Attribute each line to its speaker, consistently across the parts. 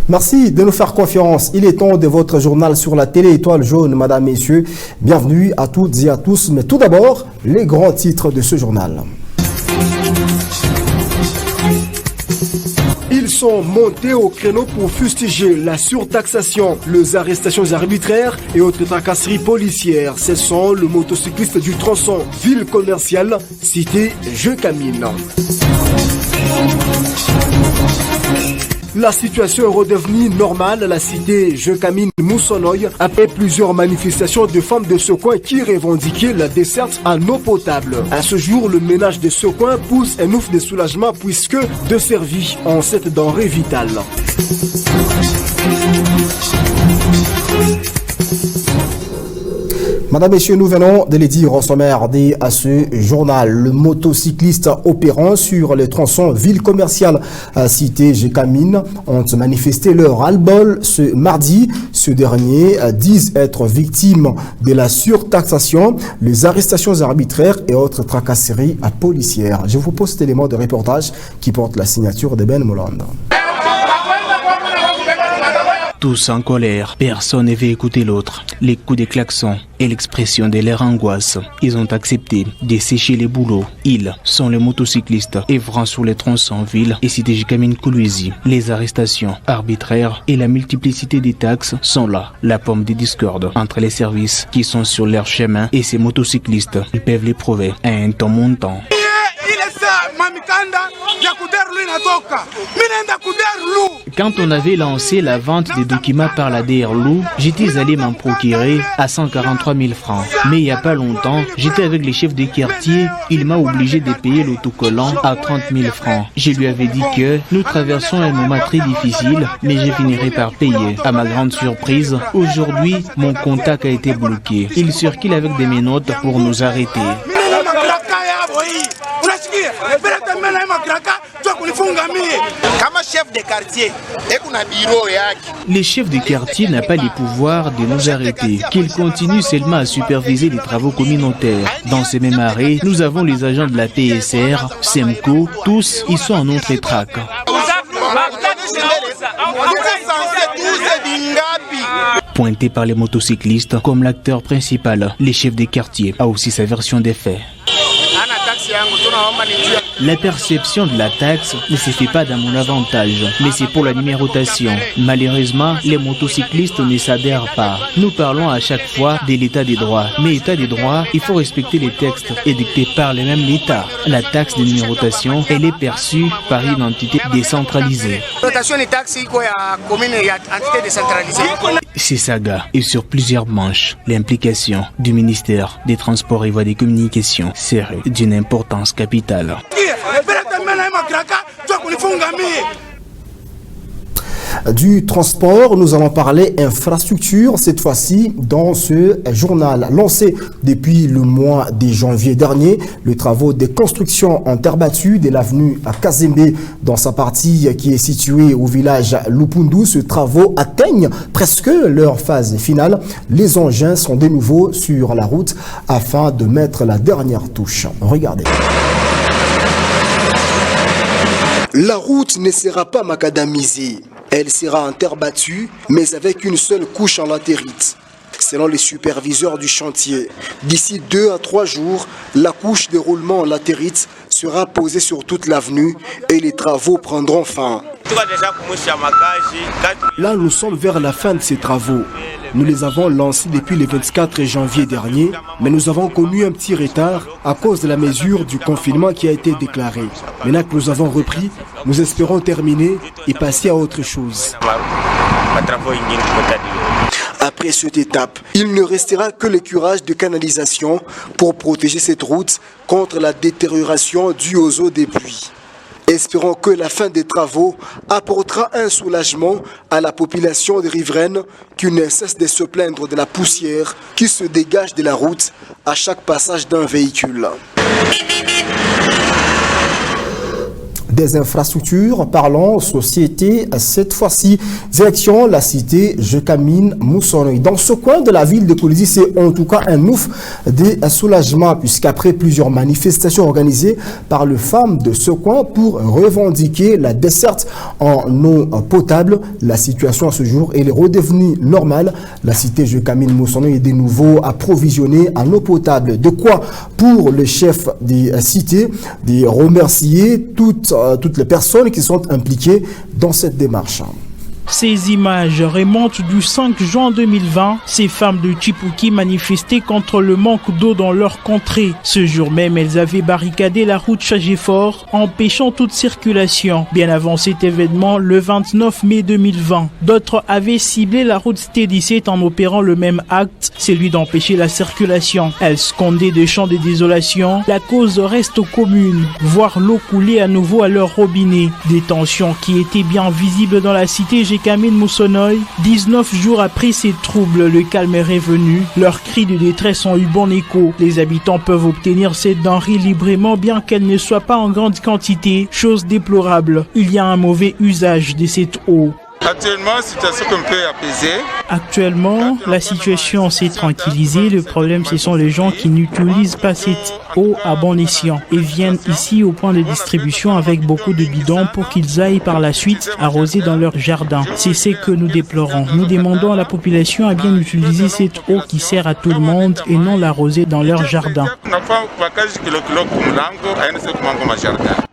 Speaker 1: Merci de nous faire confiance. Il est temps de votre journal sur la télé Étoile Jaune, mesdames, messieurs. Bienvenue à toutes et à tous. Mais tout d'abord, les grands titres de ce journal. Ils sont montés au créneau pour fustiger la surtaxation, les arrestations arbitraires et autres tracasseries policières. Ce sont le motocycliste du tronçon ville commerciale, cité Jeukamine. La situation est redevenue normale à la cité Jeukamine Moussonoy après plusieurs manifestations de femmes de ce coin qui revendiquaient la desserte en eau potable. À ce jour, le ménage de ce coin pousse un ouf de soulagement puisque desservi en cette denrée vitale. Madame, Messieurs, nous venons de les dire au sommaire à ce journal. Le motocycliste opérant sur les tronçons ville commerciale cité Jeukamine ont manifesté leur ras-le-bol ce mardi. Ce dernier disent être victimes de la surtaxation, les arrestations arbitraires et autres tracasseries policières. Je vous pose cet élément de reportage qui porte la signature de Ben Moulanda.
Speaker 2: Tous en colère, personne ne veut écouter l'autre. Les coups de klaxon et l'expression de leur angoisse. Ils ont accepté de sécher les boulots. Ils sont les motocyclistes œuvrant sur les tronçons ville et cité Jeukamine Kolwezi. Les arrestations arbitraires et la multiplicité des taxes sont là. La pomme des discordes entre les services qui sont sur leur chemin et ces motocyclistes. Ils peuvent l'éprouver à un temps montant. Quand on avait lancé la vente des documents par la DRLU, j'étais allé m'en procurer à 143 000 francs. Mais il n'y a pas longtemps, j'étais avec les chefs de quartier, il m'a obligé de payer l'autocollant à 30 000 francs. Je lui avais dit que nous traversons un moment très difficile, mais je finirai par payer. À ma grande surprise, aujourd'hui, mon contact a été bloqué. Il circule avec des menottes pour nous arrêter. Les chefs de quartier n'ont pas les pouvoirs de nous arrêter, qu'ils continuent seulement à superviser les travaux communautaires. Dans ces mêmes arrêts, nous avons les agents de la PSR, SEMCO, tous ils sont en notre traque. Pointé par les motocyclistes comme l'acteur principal, les chefs des quartiers a aussi sa version des faits. La perception de la taxe ne se fait pas dans mon avantage, mais c'est pour la numérotation. Malheureusement, les motocyclistes ne s'adhèrent pas. Nous parlons à chaque fois de l'état des droits. Mais l'état des droits, il faut respecter les textes édictés par le même l'État. La taxe de numérotation, elle est perçue par une entité décentralisée. C'est saga et sur plusieurs manches. L'implication du ministère des Transports et Voies des Communications serait d'une importance capitale.
Speaker 1: Du transport, nous allons parler infrastructure, cette fois-ci dans ce journal. Lancé depuis le mois de janvier dernier, les travaux de construction en terre battue de l'avenue à Kazembe dans sa partie qui est située au village Lupundu. Ces travaux atteignent presque leur phase finale. Les engins sont de nouveau sur la route afin de mettre la dernière touche. Regardez. La route ne sera pas macadamisée. Elle sera en terre battue, mais avec une seule couche en latérite. Selon les superviseurs du chantier, d'ici 2 à 3 jours, la couche de roulement en latérite sera posée sur toute l'avenue et les travaux prendront fin. Là, nous sommes vers la fin de ces travaux. Nous les avons lancés depuis le 24 janvier dernier, mais nous avons connu un petit retard à cause de la mesure du confinement qui a été déclarée. Maintenant que nous avons repris, nous espérons terminer et passer à autre chose. Après cette étape, il ne restera que le curage de canalisation pour protéger cette route contre la détérioration due aux eaux des pluies. Espérons que la fin des travaux apportera un soulagement à la population des riveraines qui ne cesse de se plaindre de la poussière qui se dégage de la route à chaque passage d'un véhicule. des infrastructures. Parlons société, cette fois-ci, direction la cité Jekamine Moussonoy. Dans ce coin de la ville de Kolwezi, c'est en tout cas un ouf de soulagement, puisqu'après plusieurs manifestations organisées par les femmes de ce coin pour revendiquer la desserte en eau potable, la situation à ce jour est redevenue normale. La cité Jekamine Moussonoy est de nouveau approvisionnée en eau potable. De quoi pour le chef des cités de remercier toutes les personnes qui sont impliquées dans cette démarche.
Speaker 3: Ces images remontent du 5 juin 2020. Ces femmes de Chipuki manifestaient contre le manque d'eau dans leur contrée. Ce jour même, elles avaient barricadé la route Chagefort, empêchant toute circulation. Bien avant cet événement, le 29 mai 2020, d'autres avaient ciblé la route T17 en opérant le même acte, celui d'empêcher la circulation. Elles scandaient des chants de désolation. La cause reste aux communes, voir l'eau couler à nouveau à leur robinet. Des tensions qui étaient bien visibles dans la cité Jekamine Moussonoy. 19 jours après ces troubles, le calme est revenu. Leurs cris de détresse ont eu bon écho. Les habitants peuvent obtenir ces denrées librement, bien qu'elles ne soient pas en grande quantité. Chose déplorable, il y a un mauvais usage de cette eau.
Speaker 4: Actuellement, situation qu'on peut apaiser.
Speaker 3: Actuellement, la situation s'est tranquillisée. Le problème, ce sont les gens qui n'utilisent pas cette eau à bon escient et viennent ici au point de distribution avec beaucoup de bidons pour qu'ils aillent par la suite arroser dans leur jardin. C'est ce que nous déplorons. Nous demandons à la population à bien utiliser cette eau qui sert à tout le monde et non l'arroser dans leur jardin.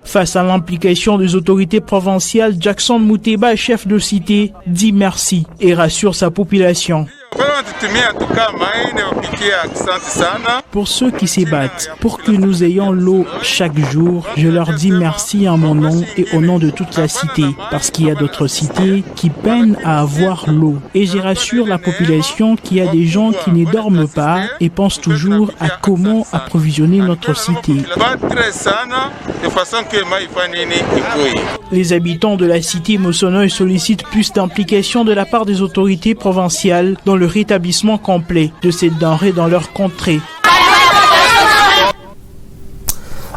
Speaker 3: Face à l'implication des autorités provinciales, Jackson Mouteba, chef de cité, dit merci et rassure sa population. Pour ceux qui se battent, pour que nous ayons l'eau chaque jour, je leur dis merci en mon nom et au nom de toute la cité, parce qu'il y a d'autres cités qui peinent à avoir l'eau. Et je rassure la population qu'il y a des gens qui ne dorment pas et pensent toujours à comment approvisionner notre cité. Les habitants de la cité Moussonoy sollicitent plus d'implication de la part des autorités provinciales dans le rétablissement complet de cette denrée dans leur contrée.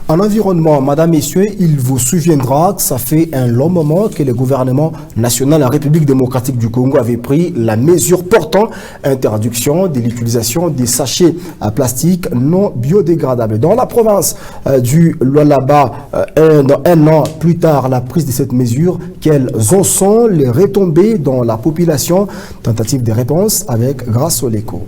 Speaker 1: En environnement, madame, messieurs, il vous souviendra que ça fait un long moment que le gouvernement national de la République démocratique du Congo avait pris la mesure portant interdiction de l'utilisation des sachets à plastique non biodégradables. Dans la province du Lualaba, un an plus tard, la prise de cette mesure, quelles en sont les retombées dans la population? Tentative de réponse avec Grasso Leko.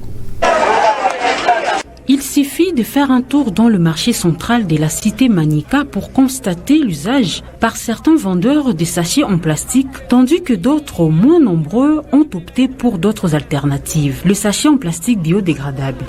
Speaker 5: Il suffit de faire un tour dans le marché central de la cité Manika pour constater l'usage par certains vendeurs de sachets en plastique, tandis que d'autres, moins nombreux, ont opté pour d'autres alternatives. Le sachet en plastique biodégradable.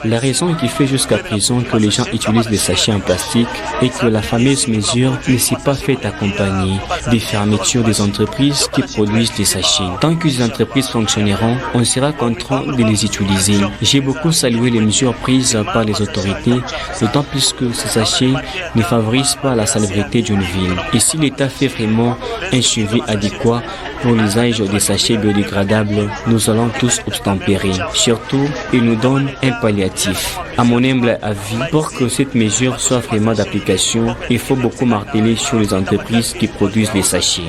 Speaker 2: La raison qui fait jusqu'à présent que les gens utilisent des sachets en plastique est que la fameuse mesure ne s'est pas faite accompagner des fermetures des entreprises qui produisent des sachets. Tant que les entreprises fonctionneront, on sera contraint de les utiliser. J'ai beaucoup salué les mesures prises par les autorités, d'autant plus que ces sachets ne favorisent pas la salubrité d'une ville. Et si l'État fait vraiment un suivi adéquat pour l'usage des sachets biodégradables, nous allons tous obtempérer. Surtout, il nous donne un palliatif. À mon humble avis, pour que cette mesure soit vraiment d'application, il faut beaucoup marteler sur les entreprises qui produisent les sachets.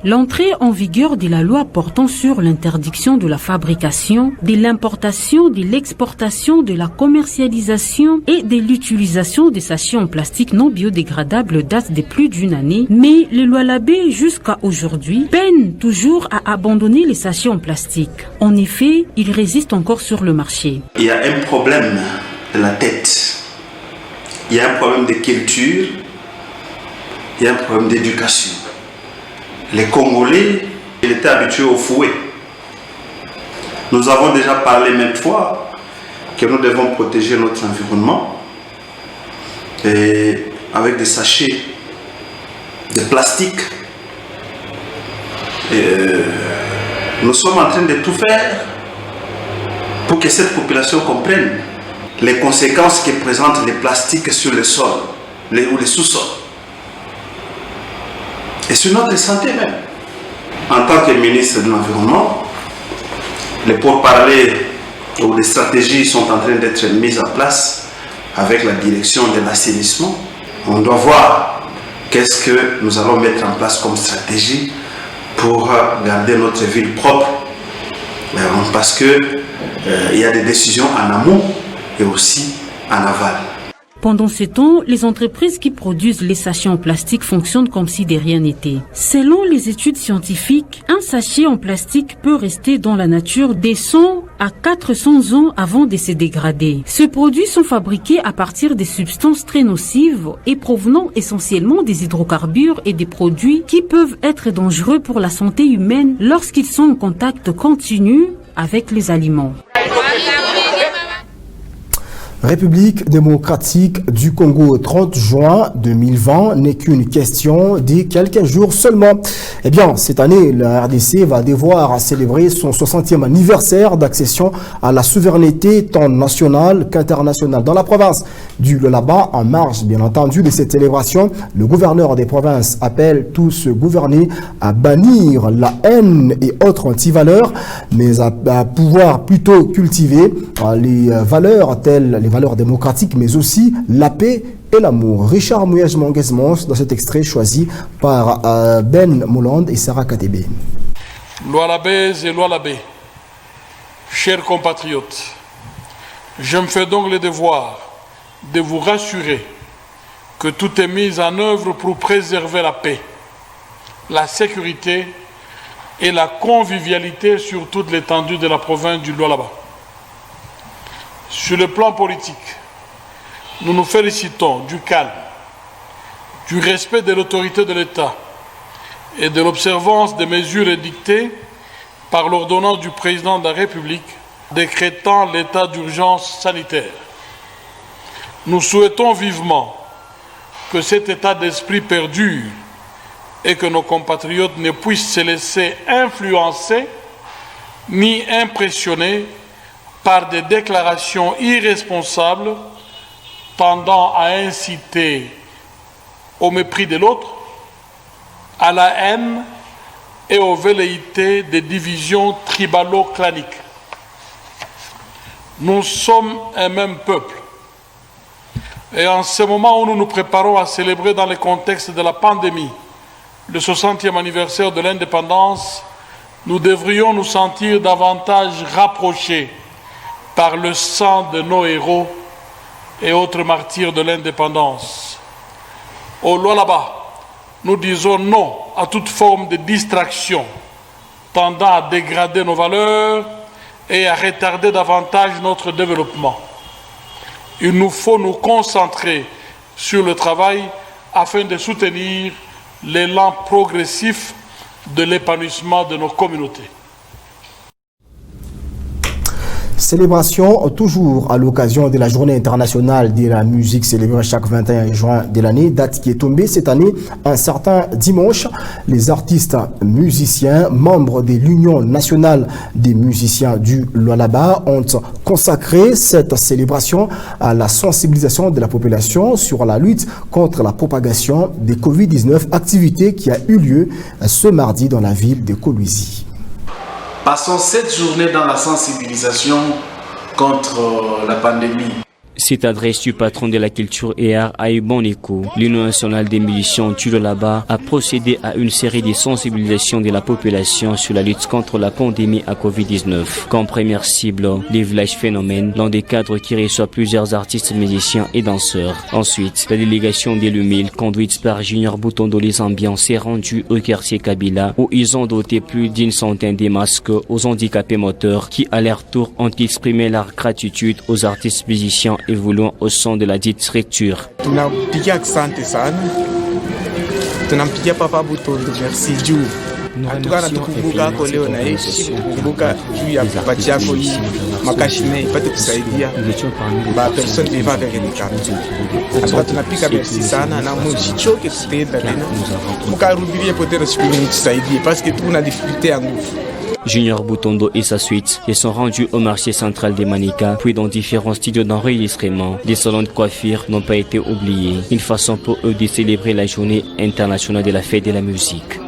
Speaker 5: L'entrée en vigueur de la loi portant sur l'interdiction de la fabrication, de l'importation, de l'exportation, de la commercialisation et de l'utilisation des sachets en plastique non biodégradables date de plus d'une année, mais le Lualabé jusqu'à aujourd'hui peine toujours à abandonner les sachets en plastique. En effet, ils résistent encore sur le marché.
Speaker 6: Il y a un problème de la tête. Il y a un problème de culture, il y a un problème d'éducation. Les Congolais, ils étaient habitués au fouet. Nous avons déjà parlé maintes fois que nous devons protéger notre environnement et avec des sachets de plastique. Nous sommes en train de tout faire pour que cette population comprenne les conséquences que présentent les plastiques sur le sol ou les sous-sols. Et sur notre santé même. En tant que ministre de l'Environnement, Les pourparlers ou les stratégies sont en train d'être mises en place avec la direction de l'assainissement. On doit voir qu'est-ce que nous allons mettre en place comme stratégie pour garder notre ville propre. Parce qu'il y a des décisions en amont et aussi en aval.
Speaker 5: Pendant ce temps, les entreprises qui produisent les sachets en plastique fonctionnent comme si de rien n'était. Selon les études scientifiques, un sachet en plastique peut rester dans la nature des 100 à 400 ans avant de se dégrader. Ces produits sont fabriqués à partir des substances très nocives et provenant essentiellement des hydrocarbures et des produits qui peuvent être dangereux pour la santé humaine lorsqu'ils sont en contact continu avec les aliments.
Speaker 1: République démocratique du Congo, 30 juin 2020 n'est qu'une question de quelques jours seulement. Eh bien, cette année, la RDC va devoir célébrer son 60e anniversaire d'accession à la souveraineté tant nationale qu'internationale. Dans la province du Lualaba, en marge, bien entendu, de cette célébration, le gouverneur des provinces appelle tous gouvernés à bannir la haine et autres antivaleurs, mais à pouvoir plutôt cultiver les valeurs telles les valeurs démocratiques, mais aussi la paix et l'amour. Richard Mouyej-Manguez-Mons dans cet extrait choisi par Ben Moland et Sarah Katebe.
Speaker 7: Lualabés et Lualabés, chers compatriotes, je me fais donc le devoir de vous rassurer que tout est mis en œuvre pour préserver la paix, la sécurité et la convivialité sur toute l'étendue de la province du Lualaba. Sur le plan politique, nous nous félicitons du calme, du respect de l'autorité de l'État et de l'observance des mesures édictées par l'ordonnance du président de la République décrétant l'état d'urgence sanitaire. Nous souhaitons vivement que cet état d'esprit perdure et que nos compatriotes ne puissent se laisser influencer ni impressionner par des déclarations irresponsables tendant à inciter au mépris de l'autre, à la haine et aux velléités des divisions tribalo-claniques. Nous sommes un même peuple. Et en ce moment où nous nous préparons à célébrer dans le contexte de la pandémie le 60e anniversaire de l'indépendance, nous devrions nous sentir davantage rapprochés par le sang de nos héros et autres martyrs de l'indépendance. Au Lualaba, nous disons non à toute forme de distraction tendant à dégrader nos valeurs et à retarder davantage notre développement. Il nous faut nous concentrer sur le travail afin de soutenir l'élan progressif de l'épanouissement de nos communautés.
Speaker 1: Célébration toujours à l'occasion de la journée internationale de la musique célébrée chaque 21 juin de l'année, date qui est tombée cette année un certain dimanche. Les artistes musiciens, membres de l'Union nationale des musiciens du Lualaba, ont consacré cette célébration à la sensibilisation de la population sur la lutte contre la propagation des Covid-19, activité qui a eu lieu ce mardi dans la ville de Kolwezi.
Speaker 8: Passons cette journée dans la sensibilisation contre la pandémie.
Speaker 2: Cette adresse du patron de la culture et art a eu bon écho. L'Union nationale des musiciens du Lualaba a procédé à une série de sensibilisations de la population sur la lutte contre la pandémie à Covid-19. Comme première cible, les villages phénomènes, l'un des cadres qui reçoit plusieurs artistes musiciens et danseurs. Ensuite, la délégation des Lumil, conduite par Junior Butondo les Ambiants, s'est rendue au quartier Kabila où ils ont doté plus d'une centaine de masques aux handicapés moteurs qui, à leur tour, ont exprimé leur gratitude aux artistes musiciens évoluant au son de la dite structure.
Speaker 9: Tunampigia asante sana, tunampigia Papa Butondo merci juu hatuka natukumbuka hako leo na yeshi kukumbuka juu ya pati yako hii makashine ipate kusaidia ba person vivant avec handicap. Hatuka tunapika merci sana na mjichoke kutenda tena mukarudilie potera siku nyingi tusaidie parce que tuna difficulté ya nguvu.
Speaker 2: Junior Butondo et sa suite se sont rendus au marché central des Manika, puis dans différents studios d'enregistrement. Les salons de coiffure n'ont pas été oubliés. Une façon pour eux de célébrer la journée internationale de la fête de la musique.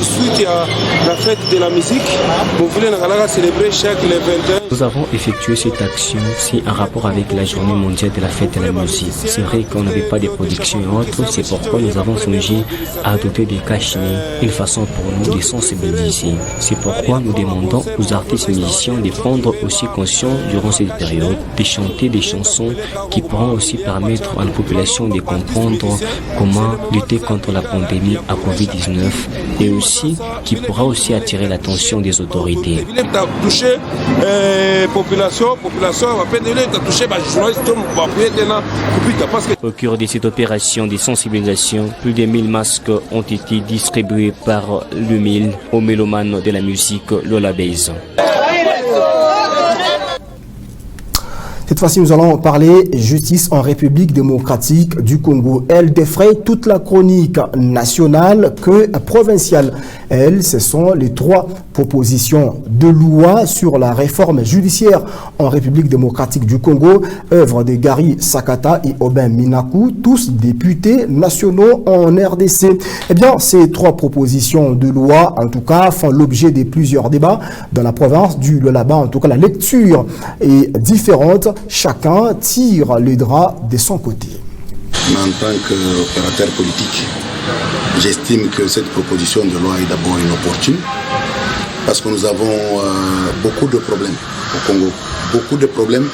Speaker 10: suite à la fête de la musique. Vous voulez célébrer chaque le 21.
Speaker 11: Nous avons effectué cette action aussi en rapport avec la journée mondiale de la fête de la musique. C'est vrai qu'on n'avait pas de production et autres, c'est pourquoi nous avons songé à doter des cache-nez, une façon pour nous de sensibiliser. C'est pourquoi nous demandons aux artistes musiciens de prendre aussi conscience durant cette période, de chanter des chansons qui pourront aussi permettre à la population de comprendre comment lutter contre la pandémie à Covid-19 et aussi qui pourra aussi attirer l'attention des autorités. Au cours de cette opération de sensibilisation, plus de 1000 masques ont été distribués par l'UMIL aux mélomanes de la musique Lola Base.
Speaker 1: Cette fois-ci, nous allons parler justice en République démocratique du Congo. Elle défraye toute la chronique nationale que provinciale. Ce sont les 3 propositions de loi sur la réforme judiciaire en République démocratique du Congo, œuvre de Gary Sakata et Aubin Minakou, tous députés nationaux en RDC. Eh bien, ces 3 propositions de loi, en tout cas, font l'objet de plusieurs débats dans la province du Lualaba. En tout cas, la lecture est différente. Chacun tire les draps de son côté.
Speaker 12: En tant qu'opérateur politique, j'estime que cette proposition de loi est d'abord inopportune parce que nous avons beaucoup de problèmes au Congo. Beaucoup de problèmes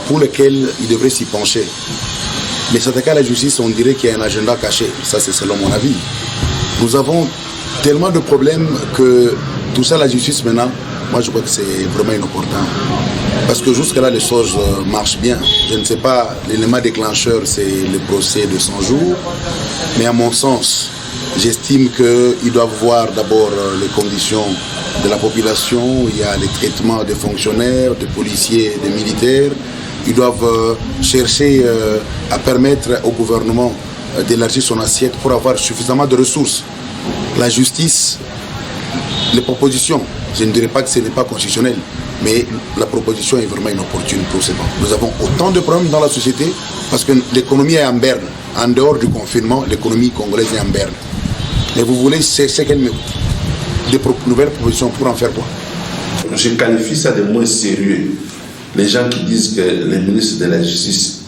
Speaker 12: pour lesquels il devrait s'y pencher. Mais s'attaquer à la justice, on dirait qu'il y a un agenda caché. Ça, c'est selon mon avis. Nous avons tellement de problèmes que tout ça, la justice maintenant, moi je crois que c'est vraiment inopportun. Parce que jusque-là, les choses marchent bien. Je ne sais pas, l'élément déclencheur, c'est le procès de 100 jours. Mais à mon sens, j'estime qu'ils doivent voir d'abord les conditions de la population. Il y a les traitements des fonctionnaires, des policiers, des militaires. Ils doivent chercher à permettre au gouvernement d'élargir son assiette pour avoir suffisamment de ressources. La justice, les propositions, je ne dirais pas que ce n'est pas constitutionnel, mais la proposition est vraiment inopportune pour ces bancs. Nous avons autant de problèmes dans la société parce que l'économie est en berne. En dehors du confinement, l'économie congolaise est en berne. Mais vous voulez chercher quelle nouvelles propositions pour en faire quoi?
Speaker 13: Je qualifie ça de moins sérieux. Les gens qui disent que le ministre de la Justice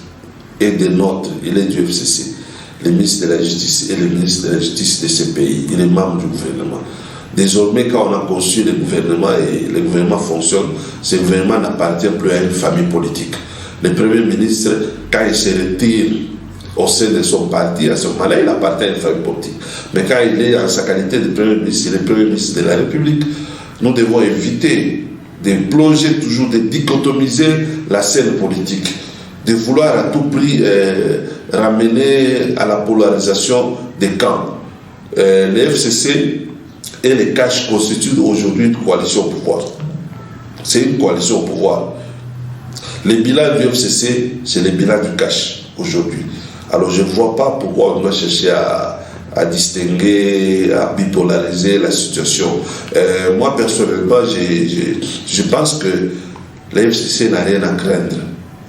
Speaker 13: est des nôtres, il est du FCC. Le ministre de la Justice est le ministre de la Justice de ce pays. Il est membre du gouvernement. Désormais, quand on a conçu le gouvernement et le gouvernement fonctionne, ce gouvernement n'appartient plus à une famille politique. Le Premier ministre, quand il se retire au sein de son parti, à ce moment-là, il appartient à une famille politique. Mais quand il est en sa qualité de Premier ministre, il est Premier ministre de la République, nous devons éviter de plonger toujours, de dichotomiser la scène politique, de vouloir à tout prix ramener à la polarisation des camps. Le FCC et les CACH constituent aujourd'hui une coalition au pouvoir. C'est une coalition au pouvoir. Le bilan du FCC, c'est le bilan du CACH aujourd'hui. Alors je ne vois pas pourquoi on doit chercher à distinguer, à bipolariser la situation. Moi personnellement, je pense que le FCC n'a rien à craindre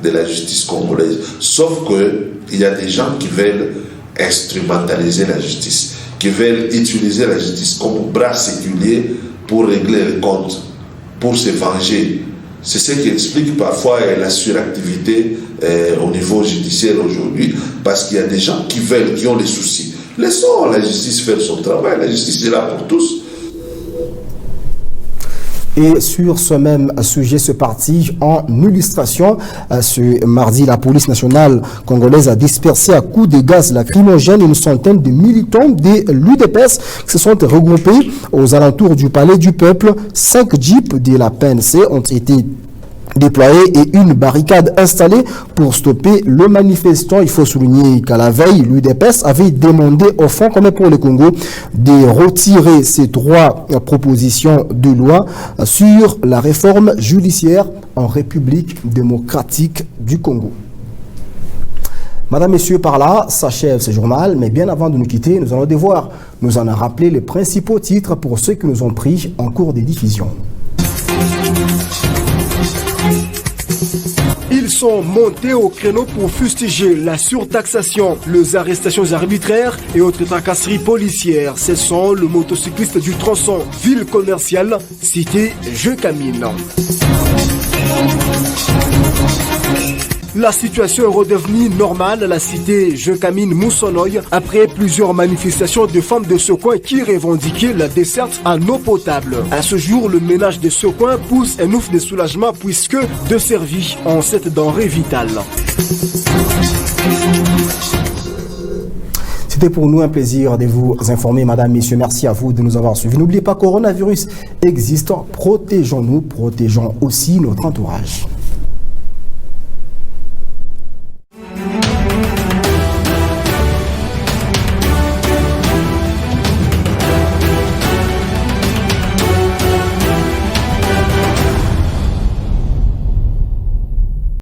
Speaker 13: de la justice congolaise. Sauf qu'il y a des gens qui veulent instrumentaliser la justice, qui veulent utiliser la justice comme bras séculier pour régler les comptes, pour se venger. C'est ce qui explique parfois la suractivité au niveau judiciaire aujourd'hui, parce qu'il y a des gens qui ont des soucis. Laissons la justice faire son travail, la justice est là pour tous.
Speaker 1: Et sur ce même sujet, ce parti en illustration, ce mardi, la police nationale congolaise a dispersé à coups de gaz lacrymogène une centaine de militants de l'UDPS qui se sont regroupés aux alentours du palais du peuple. 5 jeeps de la PNC ont été déployés et une barricade installée pour stopper le manifestant. Il faut souligner qu'à la veille, l'UDPS avait demandé au Front commun pour le Congo de retirer ces 3 propositions de loi sur la réforme judiciaire en République démocratique du Congo. Madame, Messieurs, par là s'achève ce journal, mais bien avant de nous quitter, nous allons devoir nous en rappeler les principaux titres pour ceux qui nous ont pris en cours des diffusions. sont montés au créneau pour fustiger la surtaxation, les arrestations arbitraires et autres tracasseries policières. Ce sont le motocycliste du tronçon ville commerciale, cité Jeukamine. La situation est redevenue normale à la cité Jeukamine Moussonoy après plusieurs manifestations de femmes de ce coin qui revendiquaient la desserte en eau potable. À ce jour, le ménage de ce coin pousse un ouf de soulagement puisque de servis en cette denrée vitale. C'était pour nous un plaisir de vous informer, madame, messieurs. Merci à vous de nous avoir suivis. N'oubliez pas, coronavirus existe. Protégeons-nous, protégeons aussi notre entourage.